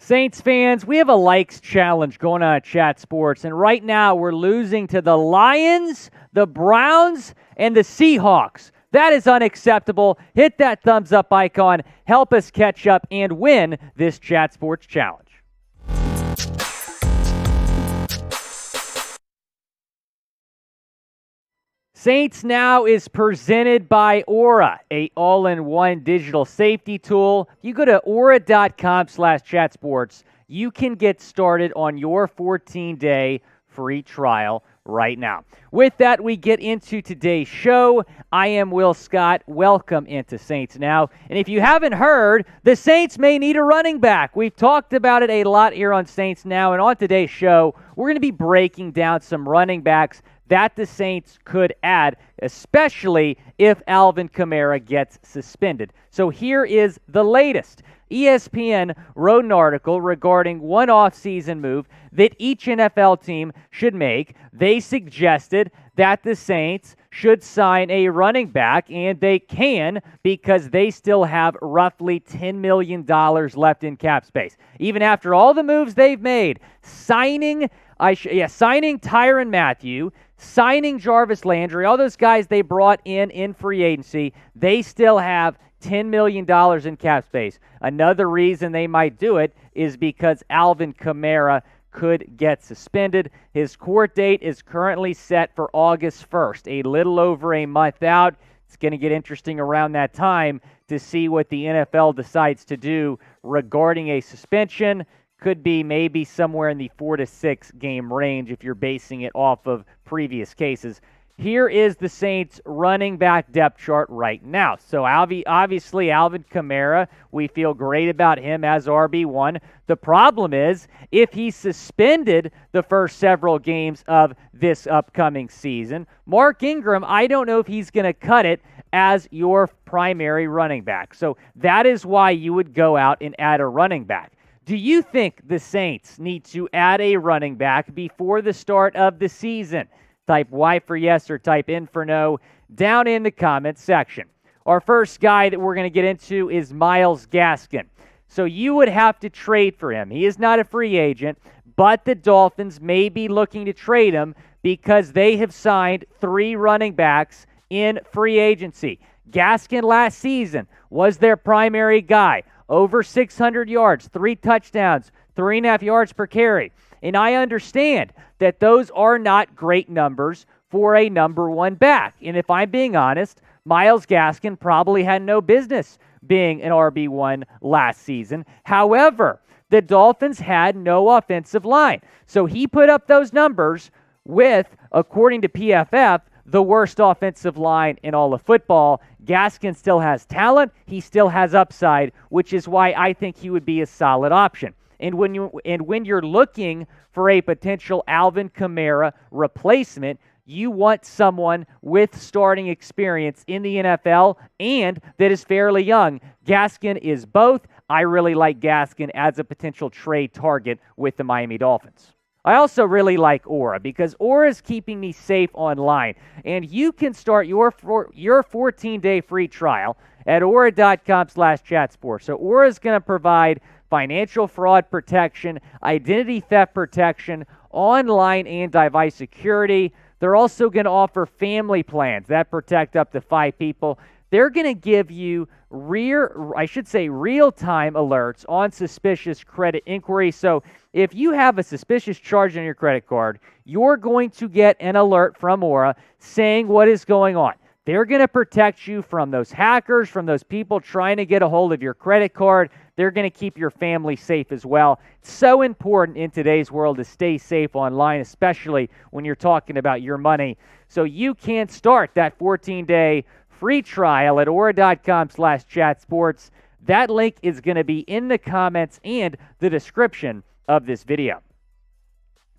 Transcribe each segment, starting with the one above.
Saints fans, we have a likes challenge going on at Chat Sports, and right now we're losing to the Lions, the Browns, and the Seahawks. That is unacceptable. Hit that thumbs up icon. Help us catch up and win this Chat Sports challenge. Saints Now is presented by Aura, a all-in-one digital safety tool. You go to aura.com/chatsports. You can get started on your 14-day free trial right now. With that, we get into today's show. I am Will Scott. Welcome into Saints Now. And if you haven't heard, the Saints may need a running back. We've talked about it a lot here on Saints Now, and on today's show, we're going to be breaking down some running backs that the Saints could add, especially if Alvin Kamara gets suspended. So here is the latest. ESPN wrote an article regarding one offseason move that each NFL team should make. They suggested that the Saints should sign a running back, and they can because they still have roughly $10 million left in cap space. Even after all the moves they've made, signing Tyrann Mathieu, signing Jarvis Landry, all those guys they brought in free agency, they still have $10 million in cap space. Another reason they might do it is because Alvin Kamara could get suspended. His court date is currently set for August 1st, a little over a month out. It's going to get interesting around that time to see what the NFL decides to do regarding a suspension. Could be maybe somewhere in the 4 to 6 game range if you're basing it off of previous cases. Here is the Saints running back depth chart right now. So obviously Alvin Kamara, we feel great about him as RB1. The problem is if he's suspended the first several games of this upcoming season, Mark Ingram, I don't know if he's going to cut it as your primary running back. So that is why you would go out and add a running back. Do you think the Saints need to add a running back before the start of the season? Type Y for yes or type N for no down in the comments section. Our first guy that we're going to get into is Myles Gaskin. So you would have to trade for him. He is not a free agent, but the Dolphins may be looking to trade him because they have signed 3 running backs in free agency. Gaskin last season was their primary guy. Over 600 yards, 3 touchdowns, 3.5 yards per carry. And I understand that those are not great numbers for a number 1 back. And if I'm being honest, Myles Gaskin probably had no business being an RB1 last season. However, the Dolphins had no offensive line. So he put up those numbers with, according to PFF, the worst offensive line in all of football. Gaskin still has talent. He still has upside, which is why I think he would be a solid option. And when you're looking for a potential Alvin Kamara replacement, you want someone with starting experience in the NFL and that is fairly young. Gaskin is both. I really like Gaskin as a potential trade target with the Miami Dolphins. I also really like Aura because Aura is keeping me safe online. And you can start your 14-day free trial at aura.com/chatsports. So Aura is going to provide financial fraud protection, identity theft protection, online and device security. They're also going to offer family plans that protect up to 5 people. They're going to give you real-time alerts on suspicious credit inquiries. So if you have a suspicious charge on your credit card, you're going to get an alert from Aura saying what is going on. They're going to protect you from those hackers, from those people trying to get a hold of your credit card. They're going to keep your family safe as well. It's so important in today's world to stay safe online, especially when you're talking about your money. So you can start that 14-day free trial at aura.com/chatsports. That link is going to be in the comments and the description of this video.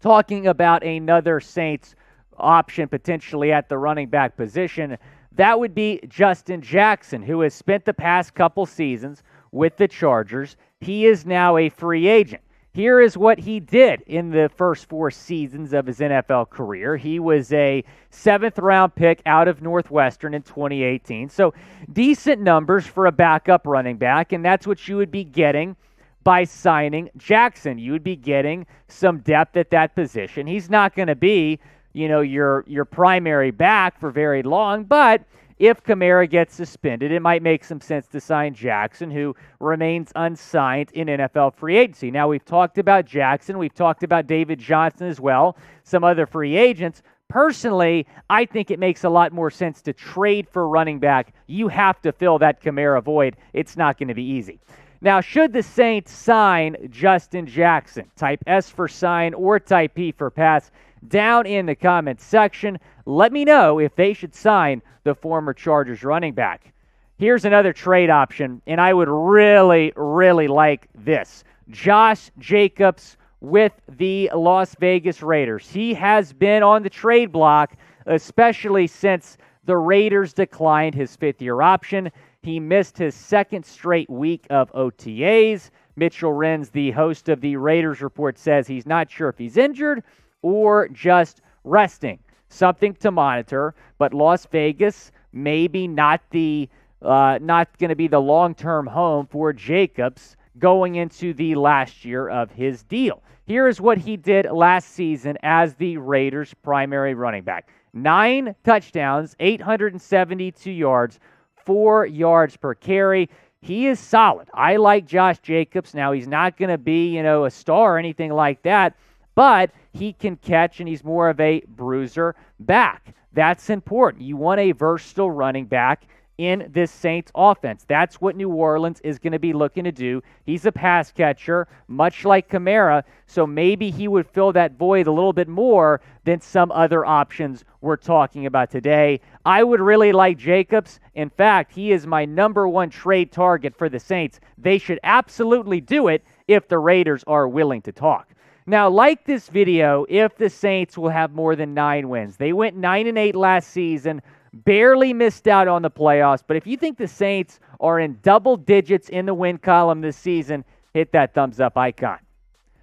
Talking about another Saints option potentially at the running back position, that would be Justin Jackson, who has spent the past couple seasons with the Chargers. He is now a free agent. Here is what he did in the first 4 seasons of his NFL career. He was a 7th-round pick out of Northwestern in 2018. So decent numbers for a backup running back, and that's what you would be getting by signing Jackson. You would be getting some depth at that position. He's not going to be, your primary back for very long, but if Kamara gets suspended, it might make some sense to sign Jackson, who remains unsigned in NFL free agency. Now, we've talked about Jackson. We've talked about David Johnson as well, some other free agents. Personally, I think it makes a lot more sense to trade for running back. You have to fill that Kamara void. It's not going to be easy. Now, should the Saints sign Justin Jackson? Type S for sign or type P for pass down in the comments section. Let me know if they should sign the former Chargers running back. Here's another trade option, and I would really, really like this. Josh Jacobs with the Las Vegas Raiders. He has been on the trade block, especially since the Raiders declined his fifth-year option. He missed his second straight week of OTAs. Mitchell Renz, the host of the Raiders Report, says he's not sure if he's injured or just resting. Something to monitor, but Las Vegas maybe not going to be the long-term home for Jacobs going into the last year of his deal. Here is what he did last season as the Raiders' primary running back. 9 touchdowns, 872 yards, 4 yards per carry. He is solid. I like Josh Jacobs. Now, he's not going to be, a star or anything like that, but he can catch, and he's more of a bruiser back. That's important. You want a versatile running back in this Saints offense. That's what New Orleans is going to be looking to do. He's a pass catcher, much like Kamara, so maybe he would fill that void a little bit more than some other options we're talking about today. I would really like Jacobs. In fact, he is my number one trade target for the Saints. They should absolutely do it if the Raiders are willing to talk. Now, like this video if the Saints will have more than 9 wins. They went 9-8 last season, barely missed out on the playoffs. But if you think the Saints are in double digits in the win column this season, hit that thumbs up icon.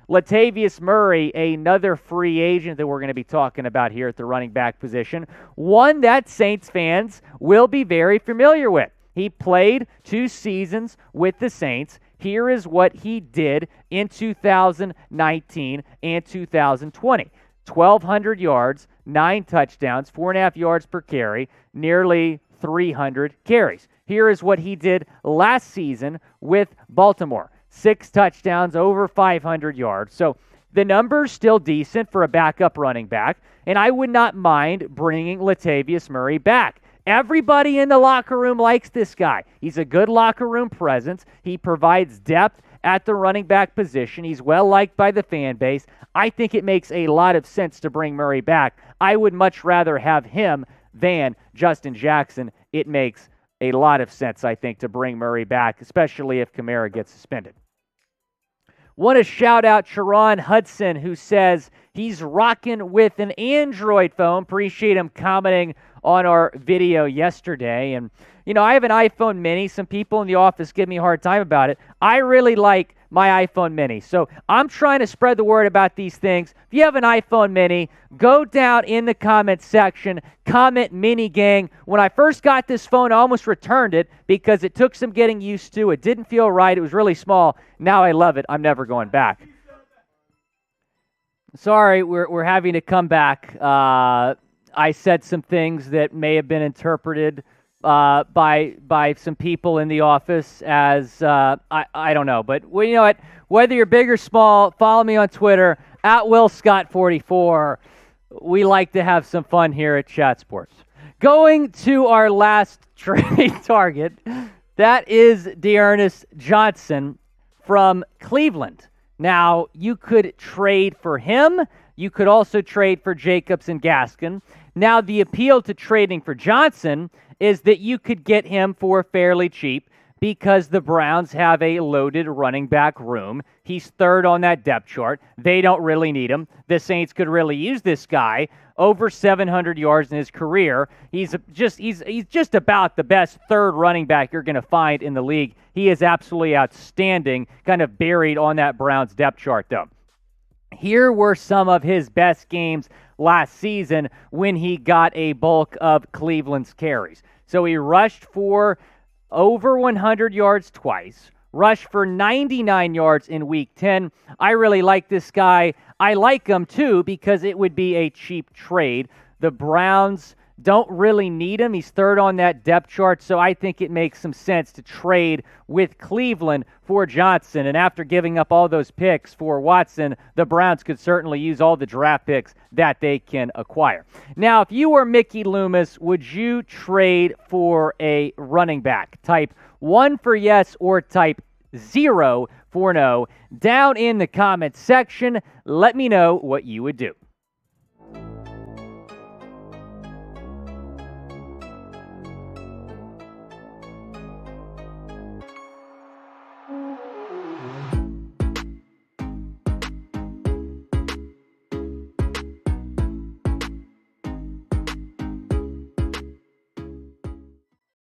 Latavius Murray, another free agent that we're going to be talking about here at the running back position, one that Saints fans will be very familiar with. He played 2 seasons with the Saints. Here is what he did in 2019 and 2020. 1,200 yards, 9 touchdowns, 4.5 yards per carry, nearly 300 carries. Here is what he did last season with Baltimore. 6 touchdowns, over 500 yards. So the number's still decent for a backup running back, and I would not mind bringing Latavius Murray back. Everybody in the locker room likes this guy. He's a good locker room presence. He provides depth at the running back position. He's well-liked by the fan base. I think it makes a lot of sense to bring Murray back. I would much rather have him than Justin Jackson. It makes a lot of sense, I think, to bring Murray back, especially if Kamara gets suspended. Want to shout out Sharon Hudson, who says he's rocking with an Android phone. Appreciate him commenting on our video yesterday. And, I have an iPhone mini. Some people in the office give me a hard time about it. I really like my iPhone mini. So I'm trying to spread the word about these things. If you have an iPhone mini, go down in the comments section, comment mini gang. When I first got this phone, I almost returned it because it took some getting used to. It didn't feel right. It was really small. Now I love it. I'm never going back. Sorry, we're having to come back. I said some things that may have been interpreted by some people in the office as, I don't know. But you know what? Whether you're big or small, follow me on Twitter, @WillScott44. We like to have some fun here at Chat Sports. Going to our last trade target, that is D'Ernest Johnson from Cleveland. Now, you could trade for him. You could also trade for Jacobs and Gaskin. Now, the appeal to trading for Johnson is that you could get him for fairly cheap because the Browns have a loaded running back room. He's third on that depth chart. They don't really need him. The Saints could really use this guy. Over 700 yards in his career. He's just about the best third running back you're going to find in the league. He is absolutely outstanding, kind of buried on that Browns depth chart, though. Here were some of his best games last season when he got a bulk of Cleveland's carries. So he rushed for over 100 yards twice, rushed for 99 yards in Week 10. I really like this guy. I like him, too, because it would be a cheap trade. The Browns don't really need him. He's third on that depth chart, so I think it makes some sense to trade with Cleveland for Johnson. And after giving up all those picks for Watson, the Browns could certainly use all the draft picks that they can acquire. Now, if you were Mickey Loomis, would you trade for a running back? Type 1 for yes or type 0 for no. Down in the comments section, let me know what you would do.